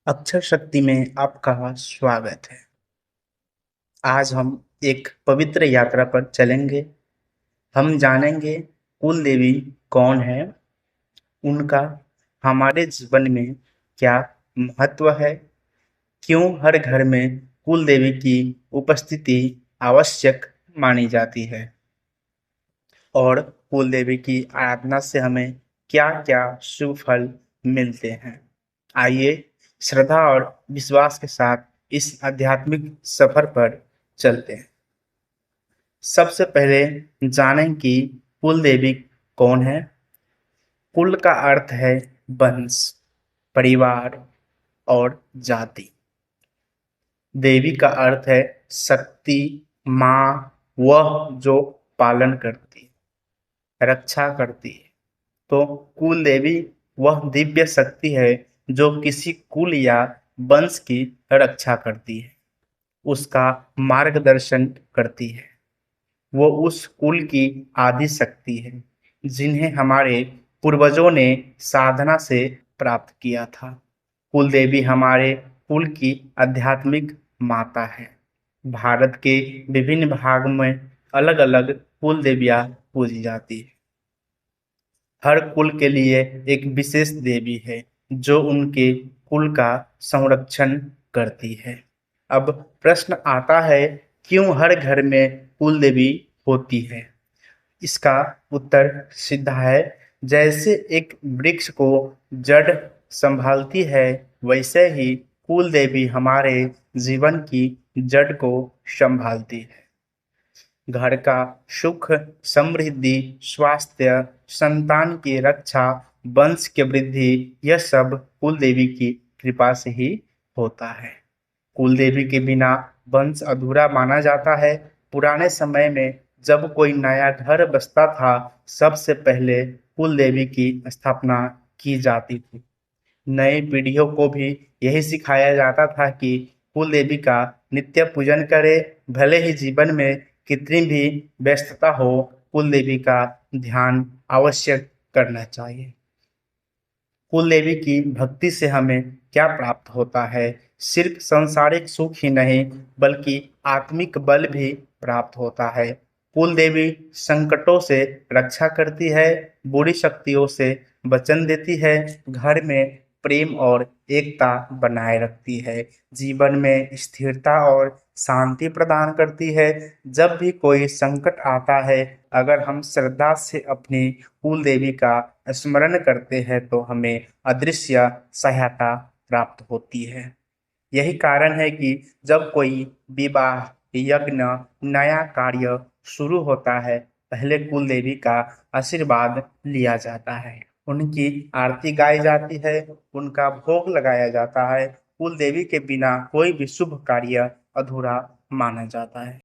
अक्षर शक्ति में आपका स्वागत है। आज हम एक पवित्र यात्रा पर चलेंगे। हम जानेंगे कुल देवी कौन है, उनका हमारे जीवन में क्या महत्व है, क्यों हर घर में कुल देवी की उपस्थिति आवश्यक मानी जाती है और कुल देवी की आराधना से हमें क्या-क्या शुभ फल मिलते हैं। आइए श्रद्धा और विश्वास के साथ इस आध्यात्मिक सफर पर चलते हैं। सबसे पहले जानें कि कुल देवी कौन है। कुल का अर्थ है वंश, परिवार और जाति। देवी का अर्थ है शक्ति, माँ, वह जो पालन करती, रक्षा करती है। तो कुल देवी वह दिव्य शक्ति है जो किसी कुल या वंश की रक्षा करती है, उसका मार्गदर्शन करती है। वो उस कुल की आदि शक्ति है जिन्हें हमारे पूर्वजों ने साधना से प्राप्त किया था। कुल देवी हमारे कुल की आध्यात्मिक माता है। भारत के विभिन्न भाग में अलग-अलग कुल देवियां पूजी जाती है। हर कुल के लिए एक विशेष देवी है जो उनके कुल का संरक्षण करती है। अब प्रश्न आता है, क्यों हर घर में कुल देवी होती है? इसका उत्तर सीधा है। जैसे एक वृक्ष को जड़ संभालती है, वैसे ही कुल देवी हमारे जीवन की जड़ को संभालती है। घर का सुख, समृद्धि, स्वास्थ्य, संतान की रक्षा, वंश की वृद्धि, यह सब कुल देवी की कृपा से ही होता है। कुल देवी के बिना वंश अधूरा माना जाता है। पुराने समय में जब कोई नया घर बसता था, सबसे पहले कुल देवी की स्थापना की जाती थी। नई पीढ़ियों को भी यही सिखाया जाता था कि कुल देवी का नित्य पूजन करें। भले ही जीवन में कितनी भी व्यस्तता हो, कुल देवी का ध्यान आवश्यक करना चाहिए। कुल देवी की भक्ति से हमें क्या प्राप्त होता है? सिर्फ सांसारिक सुख ही नहीं, बल्कि आत्मिक बल भी प्राप्त होता है। कुल देवी संकटों से रक्षा करती है, बुरी शक्तियों से वचन देती है, घर में प्रेम और एकता बनाए रखती है, जीवन में स्थिरता और शांति प्रदान करती है। जब भी कोई संकट आता है, अगर हम श्रद्धा से अपनी कुल देवी का स्मरण करते हैं तो हमें अदृश्य सहायता प्राप्त होती है। यही कारण है कि जब कोई विवाह, यज्ञ, नया कार्य शुरू होता है, पहले कुल देवी का आशीर्वाद लिया जाता है, उनकी आरती गाई जाती है, उनका भोग लगाया जाता है। कुल देवी के बिना कोई भी शुभ कार्य अधूरा माना जाता है।